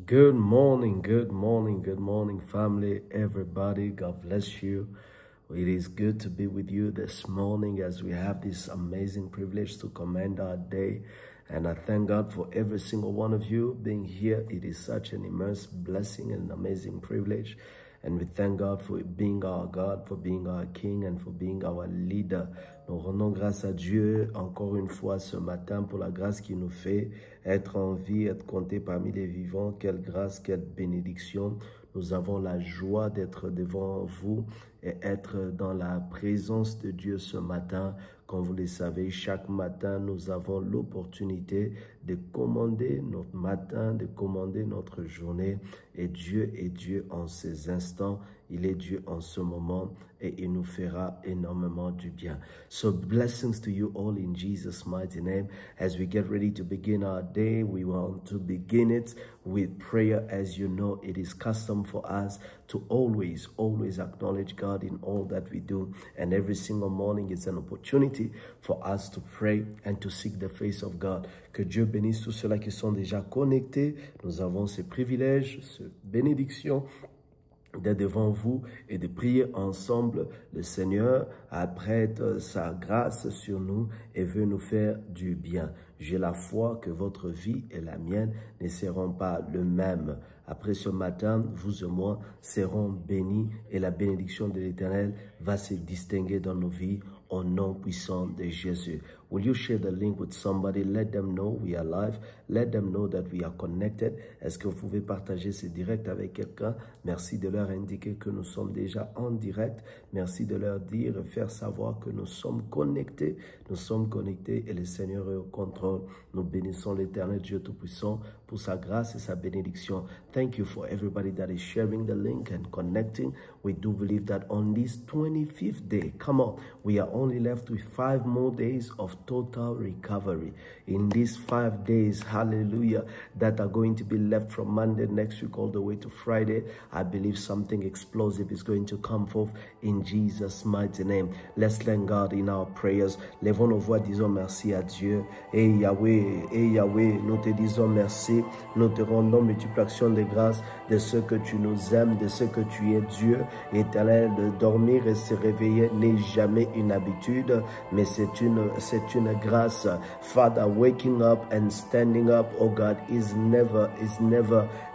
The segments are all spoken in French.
Good morning, good morning, good morning, family, everybody. God bless you. It is good to be with you this morning as we have this amazing privilege to commend our day. And I thank God for every single one of you being here. It is such an immense blessing and an amazing privilege. And we thank God for being our God, for being our King, and for being our leader. Nous rendons grâce à Dieu encore une fois ce matin pour la grâce qu'il nous fait, être en vie, être compté parmi les vivants. Quelle grâce, quelle bénédiction. Nous avons la joie d'être devant vous et être dans la présence de Dieu ce matin. Comme vous le savez, chaque matin, nous avons l'opportunité de commander notre matin, de commander notre journée. Et Dieu est Dieu en ces instants. Il est Dieu en ce moment et il nous fera énormément du bien. So blessings to you all in Jesus' mighty name. As we get ready to begin our day, we want to begin it with prayer. As you know, it is custom for us to always acknowledge God in all that we do. And every single morning is an opportunity for us to pray and to seek the face of God. Que Dieu bénisse tous ceux-là qui sont déjà connectés. Nous avons ce privilège, cette bénédiction d'être devant vous et de prier ensemble. Le Seigneur apprête sa grâce sur nous et veut nous faire du bien. J'ai la foi que votre vie et la mienne ne seront pas le même. Après ce matin, vous et moi serons bénis et la bénédiction de l'Éternel va se distinguer dans nos vies au nom puissant de Jésus. Will you share the link with somebody? Let them know we are live. Let them know that we are connected. Est-ce que vous pouvez partager ce direct avec quelqu'un? Merci de leur indiquer que nous sommes déjà en direct. Merci de leur dire et faire savoir que nous sommes connectés. Nous sommes connectés et le Seigneur est au contrôle. Nous bénissons l'Éternel Dieu Tout-Puissant pour sa grâce et sa bénédiction. Thank you for everybody that is sharing the link and connecting. We do believe that on this 25th day, come on, we are only left with 5 more days of total recovery. In these 5 days, hallelujah, that are going to be left from Monday next week all the way to Friday, I believe something explosive is going to come forth in Jesus' mighty name. Let's thank God in our prayers. Lèvons nos voix, disons merci à Dieu. Et Yahweh, nous te disons merci. Nous te rendons multiplication de grâce de ce que tu nous aimes, de ce que tu es Dieu. Éternel, de dormir et se réveiller n'est jamais une habitude, mais c'est une grâce. Father, waking up and standing up, oh God, is never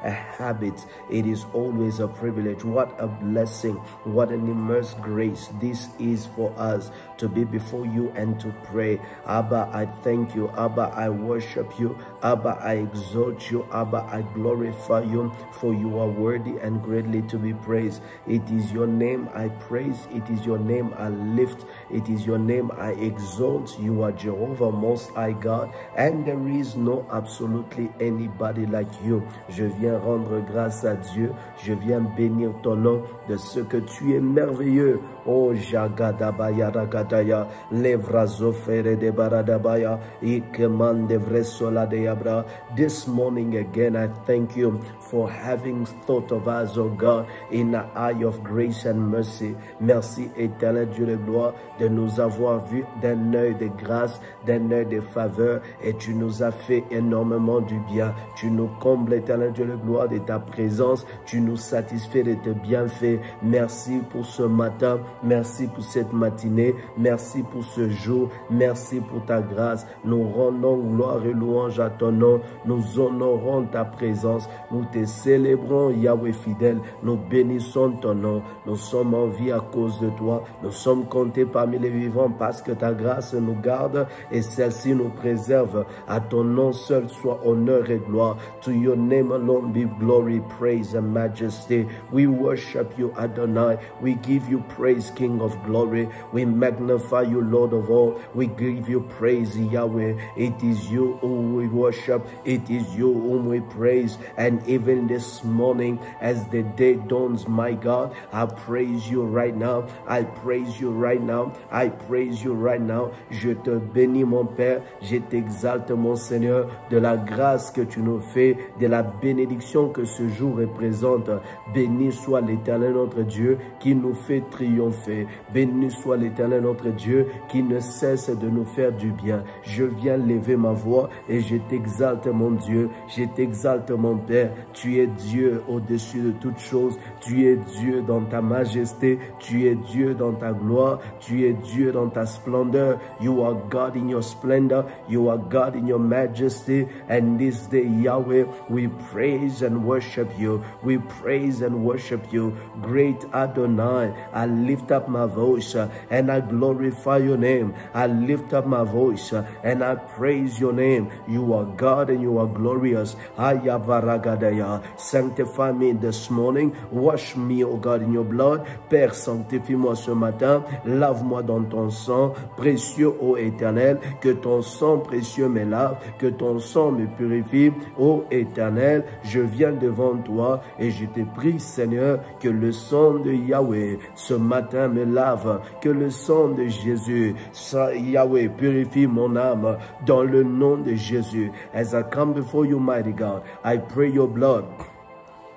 a habit. It is always a privilege. What a blessing. What an immense grace this is for us to be before you and to pray. Abba, I thank you. Abba, I worship you. Abba, I exalt you. Abba, I glorify you, for you are worthy and greatly to be praised. It is your name I praise. It is your name I lift. It is your name I exalt. You are Jehovah Most High God, and there is no absolutely anybody like you. Je viens rendre grâce à Dieu. Je viens bénir ton nom de ce que tu es merveilleux. Oh, Jagadabaya Ragadaya, Levrazofere de Baradabaya, Ikeman de Vresola de Abra. This morning again, I thank you for having thought of us, oh God, in an eye of grace and mercy. Merci, éternel Dieu de gloire, de nous avoir vus d'un œil de grâce, d'un œil de faveur, et tu nous as fait énormément du bien. Tu nous combles, éternel Dieu de gloire, de ta présence. Tu nous satisfais de tes bienfaits. Merci pour ce matin. Merci pour cette matinée. Merci pour ce jour. Merci pour ta grâce. Nous rendons gloire et louange à ton nom. Nous honorons ta présence. Nous te célébrons, Yahweh fidèle. Nous bénissons ton nom. Nous sommes en vie à cause de toi. Nous sommes comptés parmi les vivants parce que ta grâce nous garde et celle-ci nous préserve. À ton nom seul soit honneur et gloire. To your name alone be glory, praise and majesty. We worship you, Adonai. We give you praise, King of glory. We magnify you, Lord of all. We give you praise, Yahweh. It is you whom we worship. It is you whom we praise. And even this morning, as the day dawns, my God, I praise you right now. I praise you right now. I praise you right now. Je te te bénis, mon Père. Je t'exalte, mon Seigneur, de la grâce que tu nous fais, de la bénédiction que ce jour représente. Béni soit l'Éternel, notre Dieu, qui nous fait triompher. Béni soit l'Éternel, notre Dieu, qui ne cesse de nous faire du bien. Je viens lever ma voix et je t'exalte, mon Dieu. Je t'exalte, mon Père. Tu es Dieu au-dessus de toutes choses. Tu es Dieu dans ta majesté. Tu es Dieu dans ta gloire. Tu es Dieu dans ta splendeur. You are God in your splendor. You are God in your majesty. And this day, Yahweh, we praise and worship you. We praise and worship you. Great Adonai, I lift up my voice and I glorify your name. I lift up my voice and I praise your name. You are God and you are glorious. Sanctify me this morning. Wash me, O God, in your blood. Père, sanctifie-moi ce matin. Lave-moi dans ton sang précieux, ô Éternel. Que ton sang précieux me lave. Que ton sang me purifie. Ô Éternel, je viens devant toi et je te prie, Seigneur, que le sang de Yahweh ce matin me lave. Que le sang de Jésus, Yahweh, purifie mon âme dans le nom de Jésus. As I come before you, mighty God, I pray your blood.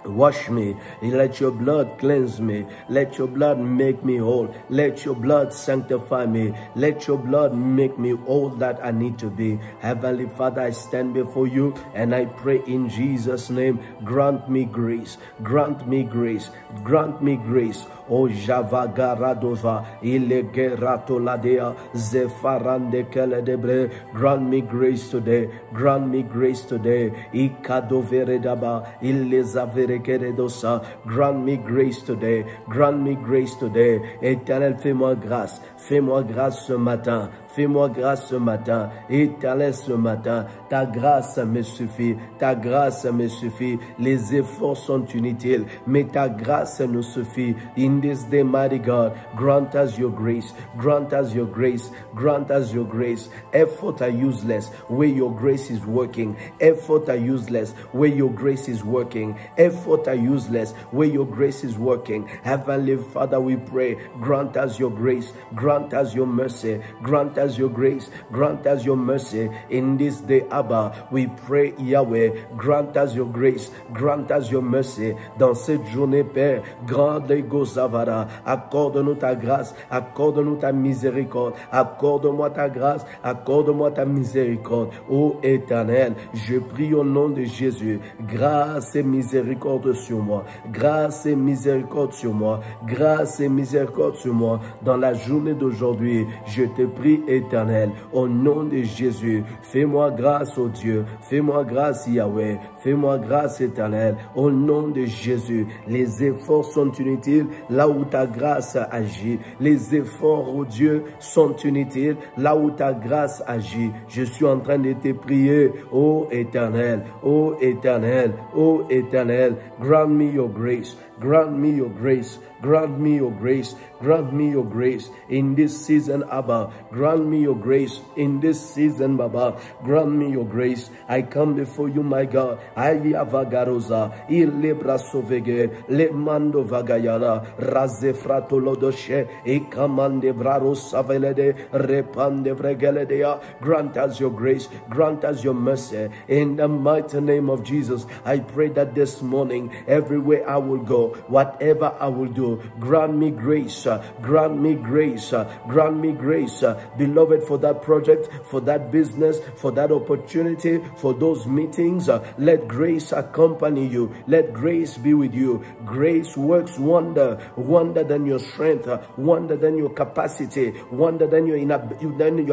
Wash me, let your blood cleanse me, let your blood make me whole, let your blood sanctify me, let your blood make me all that I need to be. Heavenly Father, I stand before you and I pray in Jesus' name, grant me grace, grant me grace, grant me grace. O Javagaradova, Ilegeratoladea, Zefarande Keledebre, grant me grace today, grant me grace today. Ikadoveredaba, Ilezaverekeredosa, grant me grace today, grant me grace today. Éternel, fais-moi grâce ce matin. Fais-moi grâce ce matin, Éternel, ce matin. Ta grâce me suffit, ta grâce me suffit. Les efforts sont inutiles, mais ta grâce nous suffit. In this day, mighty God, grant us your grace, grant us your grace, grant us your grace. Efforts are useless where your grace is working. Efforts are useless where your grace is working. Efforts are useless where your grace is working. Heavenly Father, we pray, grant us your grace, grant us your mercy, grant us your grace, grant us your mercy in this day, Abba. We pray, Yahweh, grant us your grace, grant us your mercy dans cette journée, Père. Grande Gozavara, accorde-nous ta grâce, accorde-nous ta miséricorde, accorde-moi ta grâce, accorde-moi ta miséricorde. Ô Éternel, je prie au nom de Jésus, grâce et miséricorde sur moi, grâce et miséricorde sur moi, grâce et miséricorde sur moi. Dans la journée d'aujourd'hui, je te prie, Éternel, au nom de Jésus, fais-moi grâce, ô Dieu, fais-moi grâce, Yahweh, fais-moi grâce, Éternel, au nom de Jésus. Les efforts sont inutiles là où ta grâce agit. Les efforts, ô Dieu, sont inutiles là où ta grâce agit. Je suis en train de te prier, ô Éternel, ô Éternel, ô Éternel, grant me your grace, grant me your grace, grant me your grace, grant me your grace in this season, Abba. Grant me your grace in this season, Baba. Grant me your grace. I come before you, my God. Ayavagarosa, Ilebrasovege, Lemando Vagayala, Razefrato Lodoshe, Ekamande Braro Savelede, Repande Vregeledea. Grant us your grace, grant us your mercy. In the mighty name of Jesus, I pray that this morning, everywhere I will go, whatever I will do, grant me grace, grant me grace, grant me grace, beloved, for that project, for that business, for that opportunity, for those meetings. Let grace accompany you. Let grace be with you. Grace works wonder than your strength, wonder than your capacity, wonder than your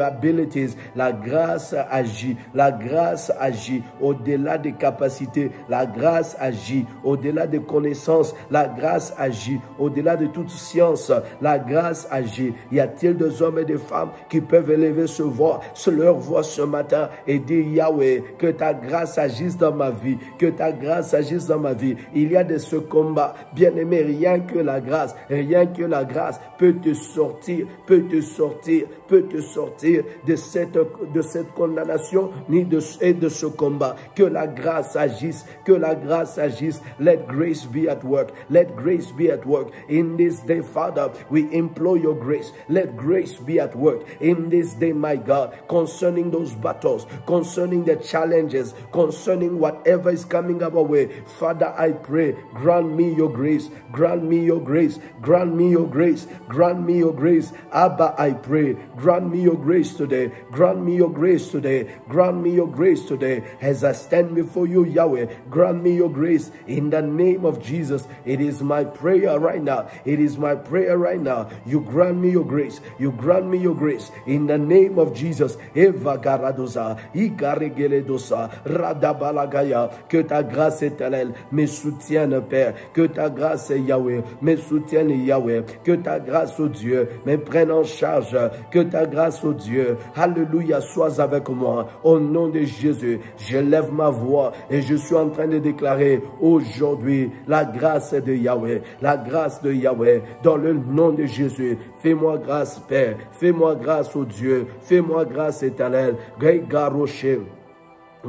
abilities. La grâce agit, la grâce agit au-delà des capacités, la grâce agit au-delà des connaissances, la grâce agit au-delà de toute science, la grâce agit. Y a-t-il des hommes et des femmes qui peuvent élever leur voix ce matin et dire, Yahweh, que ta grâce agisse dans ma vie, que ta grâce agisse dans ma vie. Il y a de ce combat, bien-aimé, rien que la grâce peut te sortir de cette condamnation et de ce combat. Que la grâce agisse, que la grâce agisse. Let grace be at work, let grace be at work. in this day, Father. We implore your grace. Let grace be at work in this day, my God, concerning those battles, concerning the challenges, concerning whatever is coming our way. Father, I pray, grant me your grace, grant me your grace, grant me your grace, grant me your grace. Abba, I pray, grant me your grace today, grant me your grace today, grant me your grace today. As I stand before you, Yahweh, grant me your grace in the name of Jesus. It is my prayer right now. It is my prayer right now. You grant me your grace. You grant me your grace in the name of Jesus. Eva Garadosa, Igaregeledosa, Radabalagaya. Que ta grâce éternelle me soutienne, Père. Que ta grâce, Yahweh, me soutienne, Yahweh. Que ta grâce, oh Dieu, me prenne en charge. Que ta grâce, oh Dieu, alléluia, sois avec moi. Au nom de Jésus, je lève ma voix et je suis en train de déclarer aujourd'hui la grâce de Yahweh, la grâce de Yahweh, dans le nom de Jésus. Fais-moi grâce, Père. Fais-moi grâce, oh Dieu. Fais-moi grâce éternelle.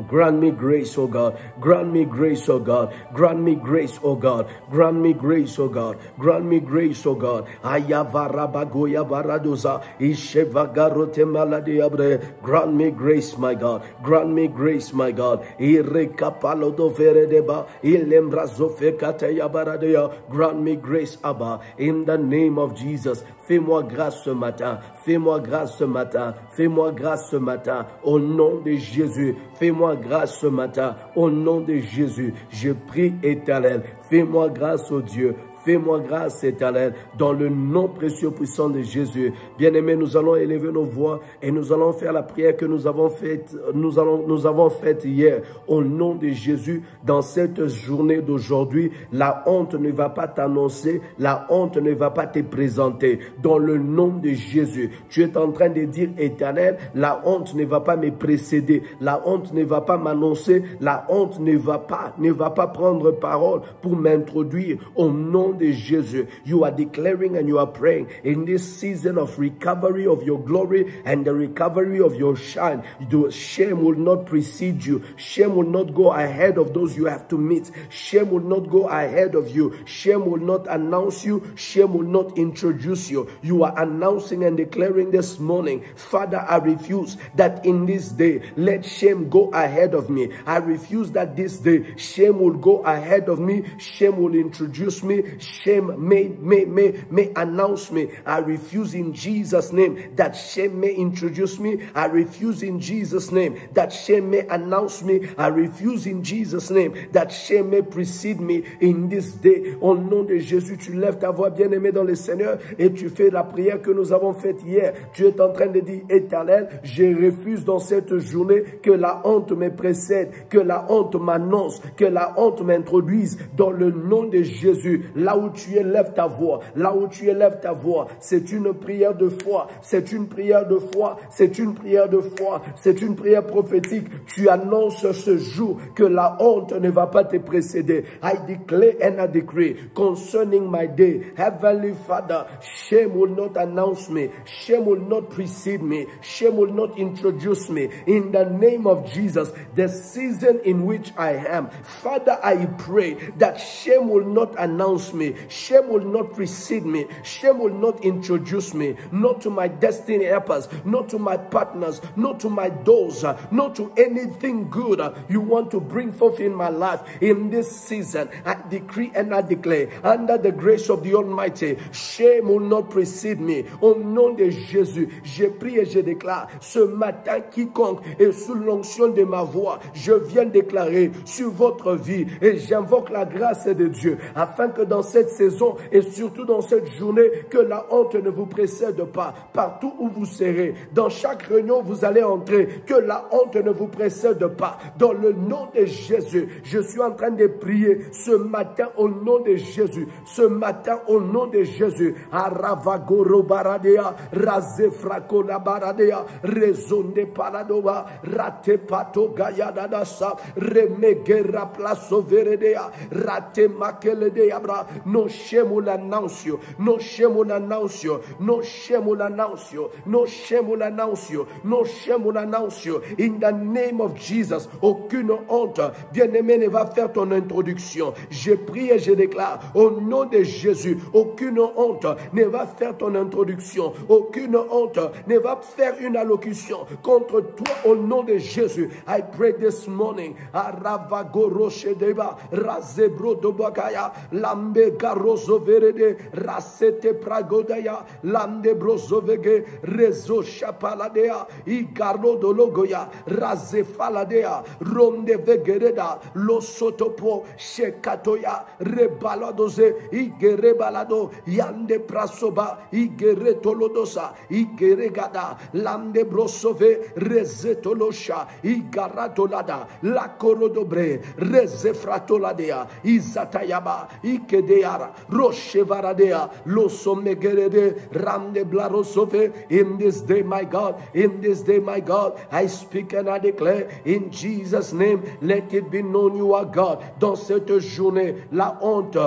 Grant me grace, oh God. Grant me grace, oh God. Grant me grace, oh God. Grant me grace, oh God. Grant me grace, oh God. Ayavarabagoya baradoza. Ishevagarote maladiabre. Grant me grace, my God. Grant me grace, my God. Irekapalodo veredeba. Ilembrazofekataya baradea. Grant me grace, Abba. In the name of Jesus. Fais-moi grâce ce matin. Fais-moi grâce ce matin. Fais-moi grâce ce matin. Au nom de Jésus. Fais-moi grâce ce matin. Au nom de Jésus. Je prie, Éternel. Fais-moi grâce, oh Dieu. Fais-moi grâce éternelle dans le nom précieux puissant de Jésus. Bien-aimés, nous allons élever nos voix et nous allons faire la prière que nous avons faite, nous avons faite hier. Au nom de Jésus, dans cette journée d'aujourd'hui, la honte ne va pas t'annoncer, la honte ne va pas te présenter. Dans le nom de Jésus, tu es en train de dire, Éternel, la honte ne va pas me précéder, la honte ne va pas m'annoncer, la honte ne va pas prendre parole pour m'introduire. Au nom de Jésus, you are declaring and you are praying in this season of recovery of your glory and the recovery of your shine. Shame will not precede you. Shame will not go ahead of those you have to meet. Shame will not go ahead of you. Shame will not announce you. Shame will not introduce you. You are announcing and declaring this morning, Father, I refuse that in this day, let shame go ahead of me. I refuse that this day, shame will go ahead of me. Shame will introduce me. Shame may announce me. I refuse in Jesus' name that shame may introduce me. I refuse in Jesus' name that shame may announce me. I refuse in Jesus' name that shame may precede me in this day. Au nom de Jésus, tu lèves ta voix bien-aimée dans le Seigneur et tu fais la prière que nous avons faite hier. Tu es en train de dire, Éternel, je refuse dans cette journée que la honte me précède, que la honte m'annonce, que la honte m'introduise dans le nom de Jésus. Là où tu élèves ta voix, là où tu élèves ta voix, c'est une prière de foi, c'est une prière de foi, c'est une prière de foi, c'est une prière prophétique. Tu annonces ce jour que la honte ne va pas te précéder. I declare and I decree concerning my day, Heavenly Father, shame will not announce me, shame will not precede me, shame will not introduce me. In the name of Jesus, the season in which I am, Father, I pray that shame will not announce me, shame will not precede me, shame will not introduce me, not to my destiny helpers, not to my partners, not to my doors, not to anything good you want to bring forth in my life. In this season, I decree and I declare, under the grace of the Almighty, shame will not precede me. Au nom de Jésus, je prie et je déclare, ce matin, quiconque est sous l'onction de ma voix, je viens déclarer sur votre vie et j'invoque la grâce de Dieu, afin que dans cette saison et surtout dans cette journée, que la honte ne vous précède pas. Partout où vous serez, dans chaque réunion vous allez entrer, que la honte ne vous précède pas. Dans le nom de Jésus, je suis en train de prier ce matin au nom de Jésus. Ce matin au nom de Jésus. Aravagoro baradea, razefrako la baradea, rezonde paradoa, rate pato gayadadasa, remegera plaso veredea, rate makele de abra, No shame will announce you. No shame will announce you. No shame will announce you. No shame will announce you. No shame will announce you. In the name of Jesus, aucune honte, bien-aimé, ne va faire ton introduction. Je prie et je déclare au nom de Jésus, aucune honte ne va faire ton introduction. Aucune honte ne va faire une allocution contre toi au nom de Jésus. I pray this morning. Aravagoroshedeba, Razebro dobakaya, Lambe garozo verede, Rasete pragodaya, Lande brozovege, Rezo shapaladea, Igaro dologoya, Razefaladea, Ronde vegereda, Losotopo, Shekatoya, Rebaladoze, Igerebalado, Yande prasoba, Igeretolodosa, Igeregada, Lande brosove, Rezetolosha, Igaratolada, La Corodobre, Rezefratoladea, Izatayaba, Ikedeara, Roshevaradea, Losomegerede, Ramde Blarosove. In this day, my God, in this day, my God, I speak and I declare in Jesus' name, let it be known you are God. Dans cette journée, la honte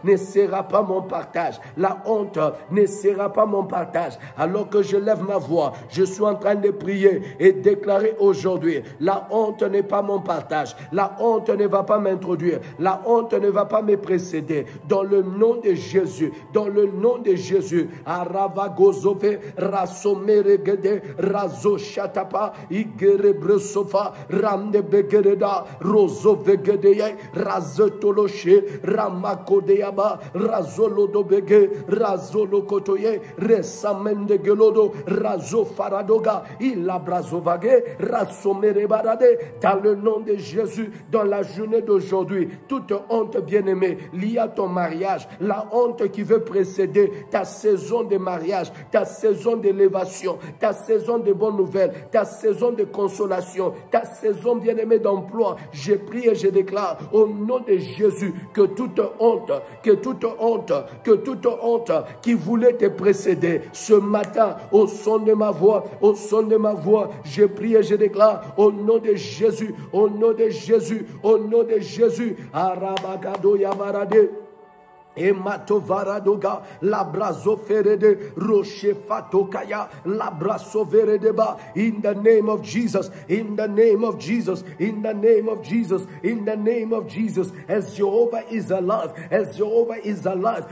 ne sera pas mon partage. La honte ne sera pas mon partage. Alors que je lève ma voix, je suis en train de prier et déclarer aujourd'hui, la honte n'est pas mon partage. La honte ne va pas m'introduire. La honte ne va pas me précéder. Dans le nom de Jésus, dans le nom de Jésus, Aravagozove, Rasomeregede, Razo Shatapa, Igerebresofa, Ramde Begereda, Rozo Vegedeye, Razetoloshe, Ramakodeaba, Razolodobege, Razolokotoye, Resamende Gelodo, Razo Faradoga, Ilabrazovage, Rasomerebarade, dans le nom de Jésus, dans la journée d'aujourd'hui, toute honte bien-aimée liée à ton mariage, la honte qui veut précéder ta saison de mariage, ta saison d'élévation, ta saison de bonnes nouvelles, ta saison de consolation, ta saison bien-aimée d'emploi, je prie et je déclare au nom de Jésus que toute honte qui voulait te précéder ce matin au son de ma voix, je prie et je déclare au nom de Jésus, au nom de Jésus, au nom de Jésus, Arabagado Yavarade. Emato varadoga, labrazo ferede, roche fatokaya, labrazo veredeba, in the name of Jesus, in the name of Jesus, in the name of Jesus, in the name of Jesus, as Jehovah is alive,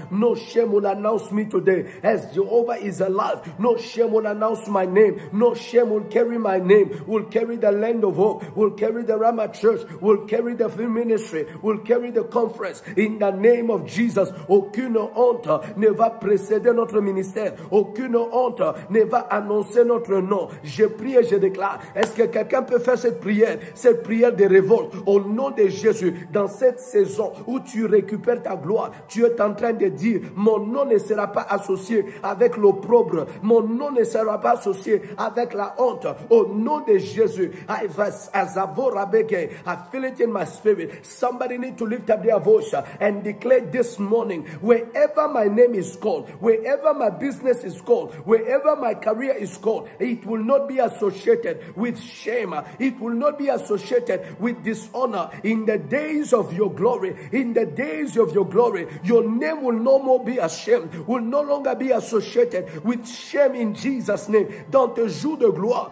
no shame will announce me today, as Jehovah is alive, no shame will announce my name, no shame will carry my name, will carry the land of hope, will carry the Rama Church, will carry the film ministry, will carry the conference, in the name of Jesus. Aucune honte ne va précéder notre ministère. Aucune honte ne va annoncer notre nom. Je prie et je déclare. Est-ce que quelqu'un peut faire cette prière de révolte au nom de Jésus? Dans cette saison où tu récupères ta gloire, tu es en train de dire, mon nom ne sera pas associé avec l'opprobre. Mon nom ne sera pas associé avec la honte. Au nom de Jésus, I feel it in my spirit. Somebody need to lift up their voice and declare this morning, wherever my name is called, wherever my business is called, wherever my career is called, it will not be associated with shame. It will not be associated with dishonor. In the days of your glory, in the days of your glory, your name will no more be ashamed, will no longer be associated with shame in Jesus' name. Dans tes jours de gloire,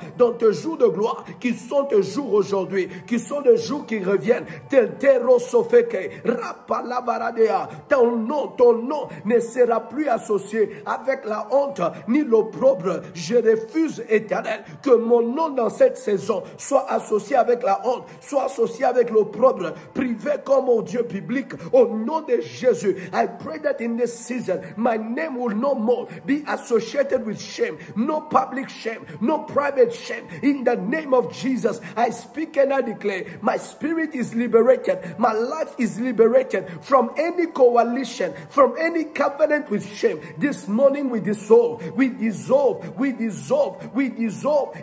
qui sont tes jours aujourd'hui, qui sont des jours qui reviennent, tel terosofeke, rapalavaradea, ton nom ne sera plus associé avec la honte ni l'opprobre. Je refuse, Éternel, que mon nom dans cette saison soit associé avec la honte, soit associé avec l'opprobre, privé comme au Dieu public. Au nom de Jésus, I pray that in this season, my name will no more be associated with shame, no public shame, no private shame. In the name of Jesus, I speak and I declare, my spirit is liberated, my life is liberated from any coalition tradition, from any covenant with shame. This morning we dissolve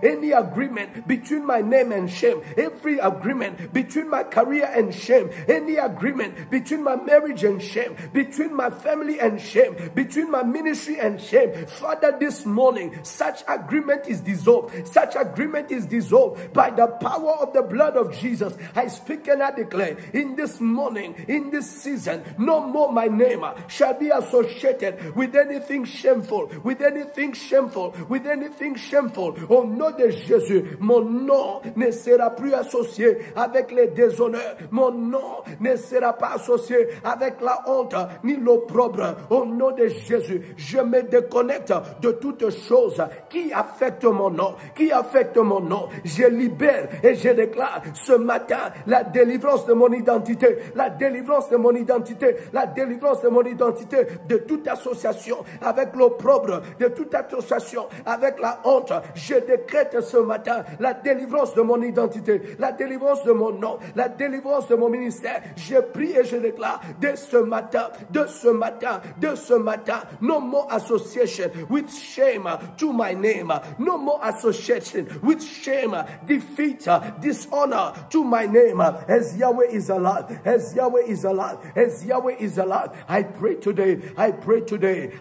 any agreement between my name and shame, every agreement between my career and shame, any agreement between my marriage and shame, between my family and shame, between my ministry and shame. Father, this morning, such agreement is dissolved. Such agreement is dissolved by the power of the blood of Jesus. I speak and I declare, in this morning, in this season, no more my name shall be associated with anything shameful, with anything shameful, with anything shameful. Au nom de Jésus, mon nom ne sera plus associé avec les déshonneurs. Mon nom ne sera pas associé avec la honte ni l'opprobre. Au nom de Jésus, je me déconnecte de toutes choses qui affectent mon nom, qui affectent mon nom. Je libère et je déclare ce matin la délivrance de mon identité, la délivrance de mon identité, la délivrance de mon identité de toute association avec l'opprobre, de toute association avec la honte. Je décrète ce matin la délivrance de mon identité, la délivrance de mon nom, la délivrance de mon ministère. Je prie et je déclare dès ce matin, de ce matin, de ce matin, no more association with shame to my name, no more association with shame, defeat, dishonor to my name. As Yahweh is alive, as Yahweh is alive, as Yahweh is alive, I pray today,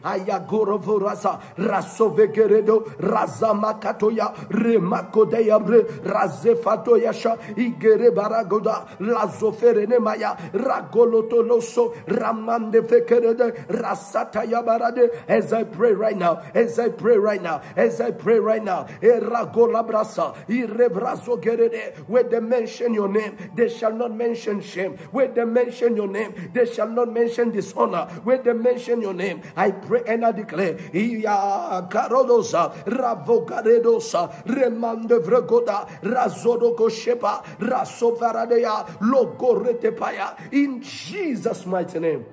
Ayagoro Vorasa, Rasovegeredo, Razamakatoya, Remakodeyabre, Razefatoyasha, Igere Baragoda, Lazoferenemaya, Ragolotoloso, Ramande Fekerede, Rasataya Barade. As I pray right now, as I pray right now, as I pray right now, Eragola Brasa, Irebrazo Gerede, where they mention your name, they shall not mention shame. Where they mention your name, they shall not mention dishonor. Where they mention your name, I pray and I declare, Iya Garodosa, Ravogaredosa, Remande Vregoda, Razodoko Shepa, Rasovaradeya, Logoretepaya, in Jesus' mighty name.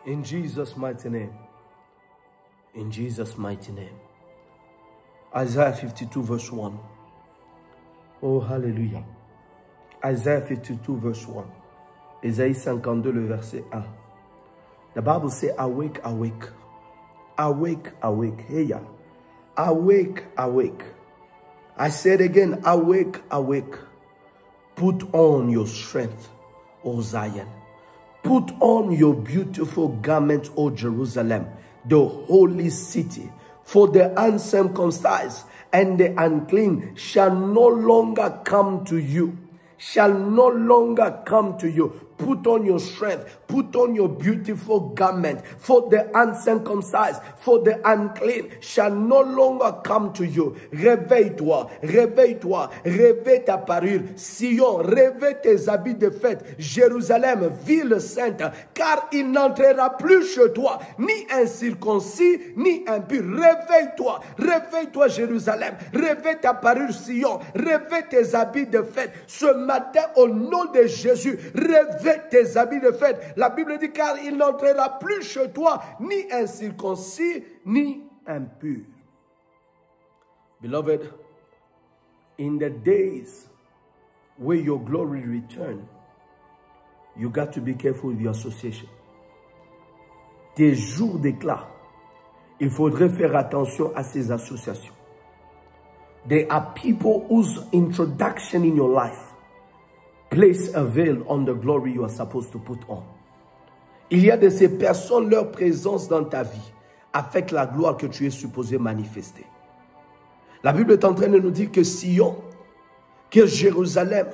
In Jesus' mighty name. In Jesus' mighty name. Isaiah 52 verse 1. Oh, hallelujah. Isaiah 52 verse 1. Isaïe 52 le verset 1. The Bible says, awake, awake. Awake, awake. Hey, yeah. Awake, awake. I said again, awake, awake. Put on your strength, O Zion. Put on your beautiful garment, O Jerusalem, the holy city. For the uncircumcised and the unclean shall no longer come to you. Shall no longer come to you. Put on your strength. Put on your beautiful garment. For the uncircumcised, for the unclean shall no longer come to you. Réveille-toi, réveille-toi, réveille ta parure. Sion, réveille tes habits de fête. Jérusalem, ville sainte, car il n'entrera plus chez toi, ni incirconcis, ni impur. Réveille-toi, réveille-toi Jérusalem. Réveille ta parure Sion, réveille tes habits de fête. Ce matin, au nom de Jésus, réveille tes habits de fête. La Bible dit, car il n'entrera plus chez toi ni incirconcis ni impur. Beloved, in the days where your glory return, you got to be careful with your association. Tes jours d'éclat, il faudrait faire attention à ces associations. There are people whose introduction in your life place a veil on the glory you are supposed to put on. Il y a de ces personnes, leur présence dans ta vie affecte la gloire que tu es supposé manifester. La Bible est en train de nous dire que Sion, que Jérusalem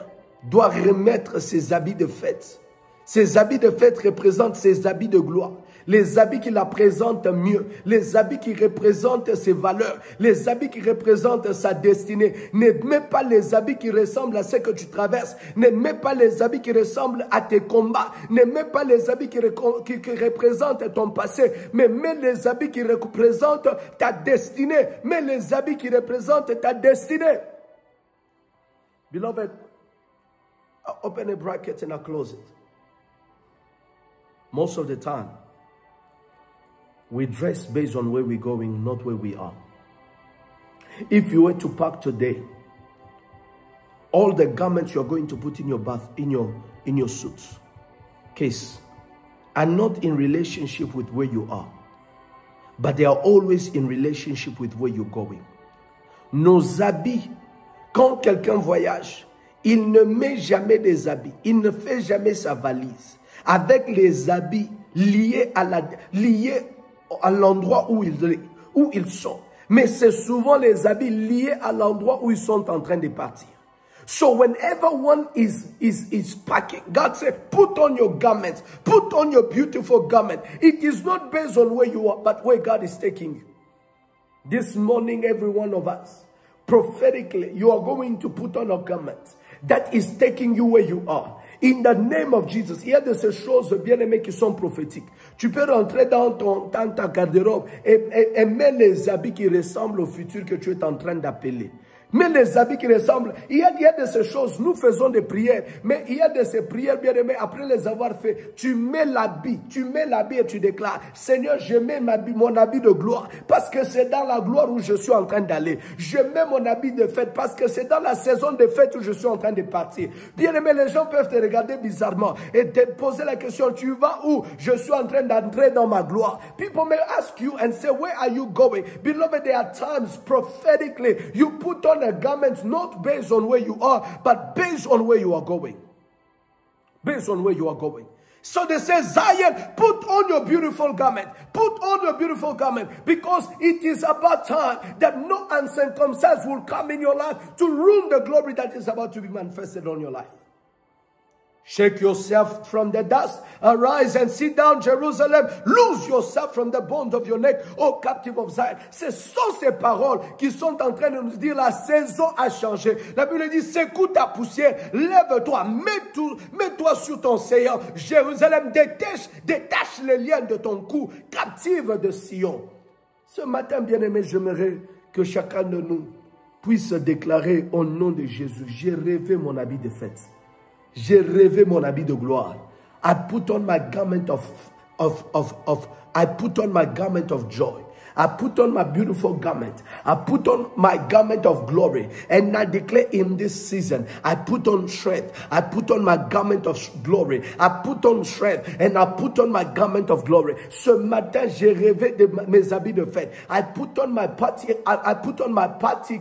doit remettre ses habits de fête. Ses habits de fête représentent ses habits de gloire. Les habits qui la présentent mieux. Les habits qui représentent ses valeurs. Les habits qui représentent sa destinée. Ne mets pas les habits qui ressemblent à ce que tu traverses. Ne mets pas les habits qui ressemblent à tes combats. Ne mets pas les habits qui représentent ton passé. Mais mets les habits qui représentent ta destinée. Mets les habits qui représentent ta destinée. Beloved, I'll open a bracket and I'll close it. Most of the time, we dress based on where we're going, not where we are. If you were to pack today, all the garments you're going to put in your bath, in your suit case, are not in relationship with where you are, but they are always in relationship with where you're going. Nos habits, quand quelqu'un voyage, il ne met jamais des habits, il ne fait jamais sa valise avec les habits liés à l'endroit où ils sont. Mais c'est souvent les habits liés à l'endroit où ils sont en train de partir. So whenever one is packing, God said, put on your garments, put on your beautiful garment. It is not based on where you are, but where God is taking you. This morning, every one of us, prophetically, you are going to put on a garment that is taking you where you are. In the name of Jesus, il y a de ces choses bien-aimées qui sont prophétiques. Tu peux rentrer dans ta garde-robe et mettre les habits qui ressemblent au futur que tu es en train d'appeler. Mais les habits qui ressemblent, il y a de ces choses, nous faisons des prières, mais il y a de ces prières bien aimées, après les avoir fait, tu mets l'habit et tu déclares, Seigneur, je mets mon habit de gloire, parce que c'est dans la gloire où je suis en train d'aller. Je mets mon habit de fête, parce que c'est dans la saison de fête où je suis en train de partir. Bien aimé, les gens peuvent te regarder bizarrement et te poser la question, tu vas où? Je suis en train d'entrer dans ma gloire. People may ask you and say, where are you going? Beloved, there are times prophetically, you put on a garment not based on where you are, but based on where you are going. Based on where you are going. So they say, Zion, put on your beautiful garment. Put on your beautiful garment. Because it is about time that no uncircumcised will come in your life to ruin the glory that is about to be manifested on your life. Shake yourself from the dust. Arise and sit down, Jerusalem. Loose yourself from the bond of your neck, O captive of Zion. Ce sont ces paroles qui sont en train de nous dire la saison a changé. La Bible dit, secoue ta poussière, lève-toi, mets-toi sur ton séant. Jérusalem, détache les liens de ton cou, captive de Sion. Ce matin, bien-aimé, j'aimerais que chacun de nous puisse déclarer au nom de Jésus, j'ai rêvé mon habit de fête. J'ai rêvé mon habit de gloire. I put on my garment I put on my garment of joy. I put on my beautiful garment. I put on my garment of glory. And I declare in this season, I put on strength. I put on my garment of glory. I put on strength. And I put on my garment of glory. Ce matin, j'ai rêvé de mes habits de fête. I put on my party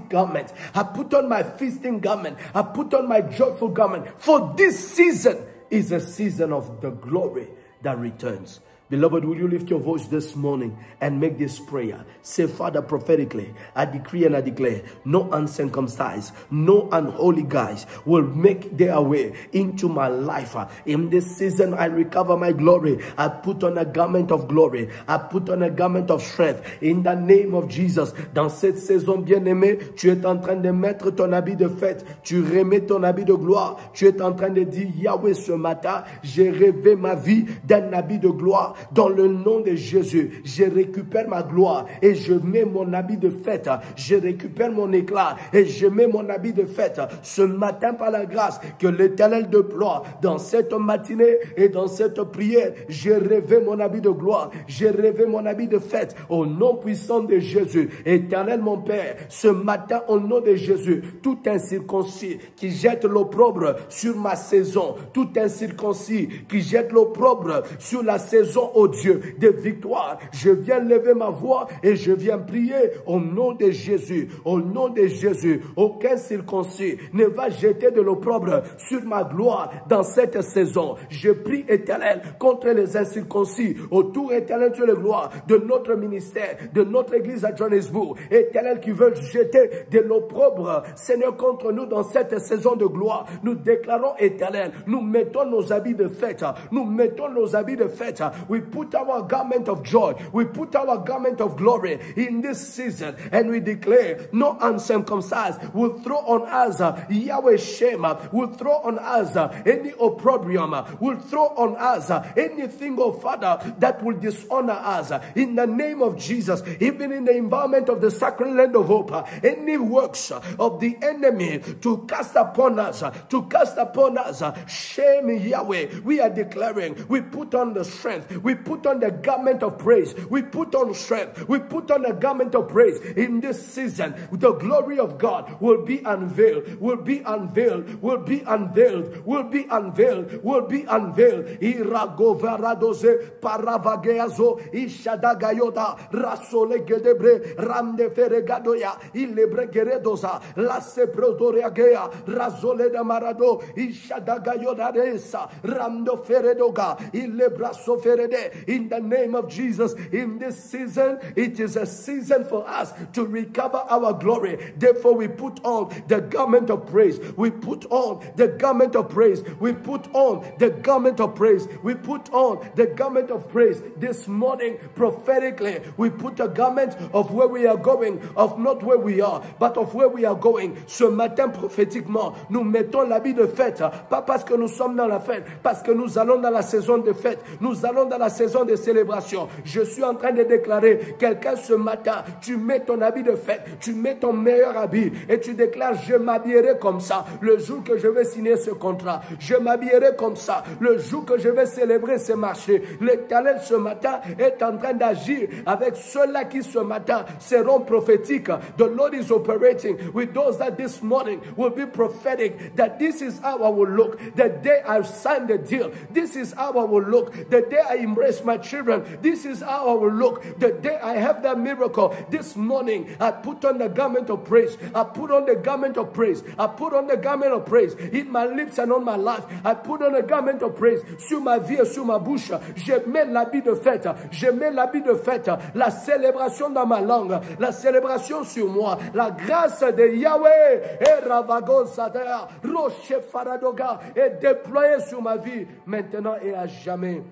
garment. I put on my feasting garment. I put on my joyful garment. For this season is a season of the glory that returns. Beloved, will you lift your voice this morning and make this prayer? Say, Father, prophetically, I decree and I declare, no uncircumcised, no unholy guys will make their way into my life. In this season, I recover my glory. I put on a garment of glory. I put on a garment of strength. In the name of Jesus, dans cette saison bien-aimée, tu es en train de mettre ton habit de fête. Tu remets ton habit de gloire. Tu es en train de dire, Yahweh, ce matin, j'ai rêvé ma vie d'un habit de gloire. Dans le nom de Jésus, je récupère ma gloire et je mets mon habit de fête. Je récupère mon éclat et je mets mon habit de fête. Ce matin, par la grâce que l'Éternel déploie dans cette matinée et dans cette prière, j'ai rêvé mon habit de gloire. J'ai rêvé mon habit de fête au nom puissant de Jésus. Éternel mon Père, ce matin, au nom de Jésus, tout incirconcis qui jette l'opprobre sur ma saison, tout incirconcis qui jette l'opprobre sur la saison, oh Dieu, de victoire. Je viens lever ma voix et je viens prier au nom de Jésus. Au nom de Jésus, aucun circoncis ne va jeter de l'opprobre sur ma gloire dans cette saison. Je prie, Éternel, contre les incirconcis autour, Éternel, Dieu de gloire, de notre ministère, de notre église à Johannesburg. Éternel, qui veulent jeter de l'opprobre, Seigneur, contre nous dans cette saison de gloire. Nous déclarons, Éternel, nous mettons nos habits de fête. Nous mettons nos habits de fête. We put our garment of joy. We put our garment of glory in this season. And we declare, no uncircumcised will throw on us Yahweh shame. Will throw on us any opprobrium. Will throw on us anything, oh Father, that will dishonor us. In the name of Jesus, even in the environment of the sacred land of hope, any works of the enemy to cast upon us, shame, Yahweh, we are declaring, we put on the strength. We put on the garment of praise. We put on strength. We put on the garment of praise. In this season, the glory of God will be unveiled, will be unveiled, will be unveiled, will be unveiled, will be unveiled. Iragovaradoze paravageazo ishadagayoda rasole gedebre ramde feregadoya ilebregeredoza la seprodoreagea razole de marado ishadagayoda desa ramdo feredoga ilebraso ferede. In the name of Jesus, in this season, it is a season for us to recover our glory. Therefore, we put on the garment of praise. We put on the garment of praise. We put on the garment of praise. We put on the garment of praise. This morning, prophetically, we put a garment of where we are going, of not where we are, but of where we are going. Ce matin, prophétiquement, nous mettons l'habit de fête, pas parce que nous sommes dans la fête, parce que nous allons dans la saison de fête, nous allons dans la saison de célébration. Je suis en train de déclarer, quelqu'un ce matin, tu mets ton habit de fête, tu mets ton meilleur habit et tu déclares, je m'habillerai comme ça le jour que je vais signer ce contrat. Je m'habillerai comme ça le jour que je vais célébrer ce marché. L'Éternel ce matin est en train d'agir avec ceux-là qui ce matin seront prophétiques. The Lord is operating with those that this morning will be prophetic, that this is how I will look the day I sign the deal. This is how I will look the day I embrace my children. This is how I will look the day I have that miracle. This morning, I put on the garment of praise. I put on the garment of praise. I put on the garment of praise in my lips and on my life. I put on the garment of praise sur ma vie et sur ma bouche. Je mets l'habit de fête. Je mets l'habit de fête. La célébration dans ma langue. La célébration sur moi. La grâce de Yahweh et Ravagon Sadea, Rocher Faradoga est déployée sur ma vie maintenant et à jamais.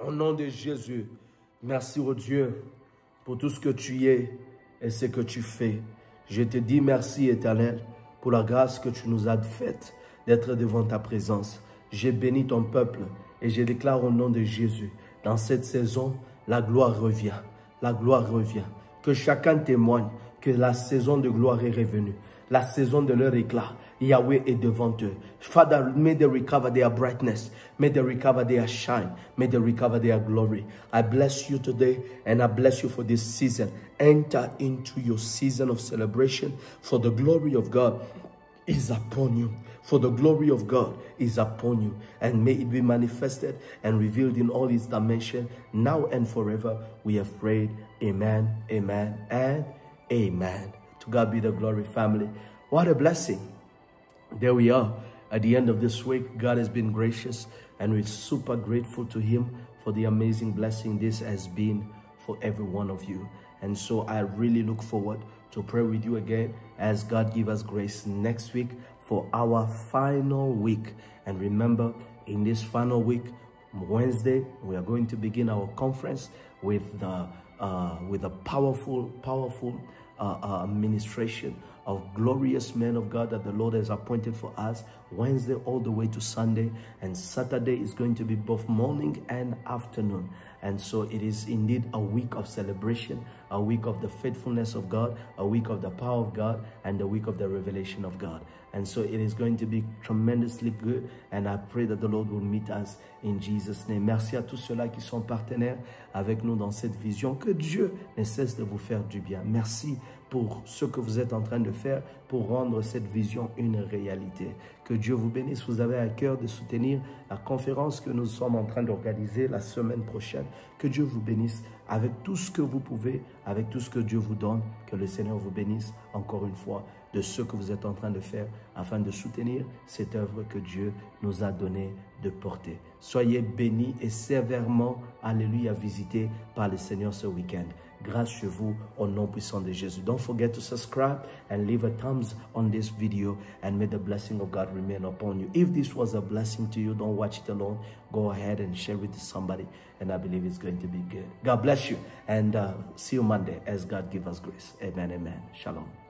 Au nom de Jésus, merci au Dieu pour tout ce que tu es et ce que tu fais. Je te dis merci, Éternel, pour la grâce que tu nous as faite d'être devant ta présence. J'ai béni ton peuple et je déclare au nom de Jésus, dans cette saison, la gloire revient. La gloire revient. Que chacun témoigne que la saison de gloire est revenue. La saison de leur éclat. Yahweh est devant eux. Father, may they recover their brightness. May they recover their shine. May they recover their glory. I bless you today and I bless you for this season. Enter into your season of celebration, for the glory of God is upon you. For the glory of God is upon you. And may it be manifested and revealed in all its dimensions, now and forever. We have prayed. Amen, amen, and amen. To God be the glory, family. What a blessing. There we are at the end of this week. God has been gracious and we're super grateful to him for the amazing blessing this has been for every one of you. And so I really look forward to pray with you again as God give us grace next week for our final week. And remember, in this final week, Wednesday, we are going to begin our conference with a powerful administration of glorious men of God that the Lord has appointed for us, Wednesday all the way to Sunday, and Saturday is going to be both morning and afternoon. And so it is indeed a week of celebration, a week of the faithfulness of God, a week of the power of God, and a week of the revelation of God. And so it is going to be tremendously good, and I pray that the Lord will meet us in Jesus' name. Merci à tous ceux-là qui sont partenaires avec nous dans cette vision. Que Dieu ne cesse de vous faire du bien. Merci pour ce que vous êtes en train de faire pour rendre cette vision une réalité. Que Dieu vous bénisse. Vous avez à cœur de soutenir la conférence que nous sommes en train d'organiser la semaine prochaine. Que Dieu vous bénisse avec tout ce que vous pouvez, avec tout ce que Dieu vous donne. Que le Seigneur vous bénisse encore une fois de ce que vous êtes en train de faire afin de soutenir cette œuvre que Dieu nous a donné de porter. Soyez bénis et sévèrement, alléluia, visités par le Seigneur ce week-end. Grâce chez vous au nom puissant de Jésus. Don't forget to subscribe and leave a thumbs on this video, and may the blessing of God remain upon you. If this was a blessing to you, don't watch it alone. Go ahead and share it to somebody, and I believe it's going to be good. God bless you, and see you Monday as God gives us grace. Amen, amen. Shalom.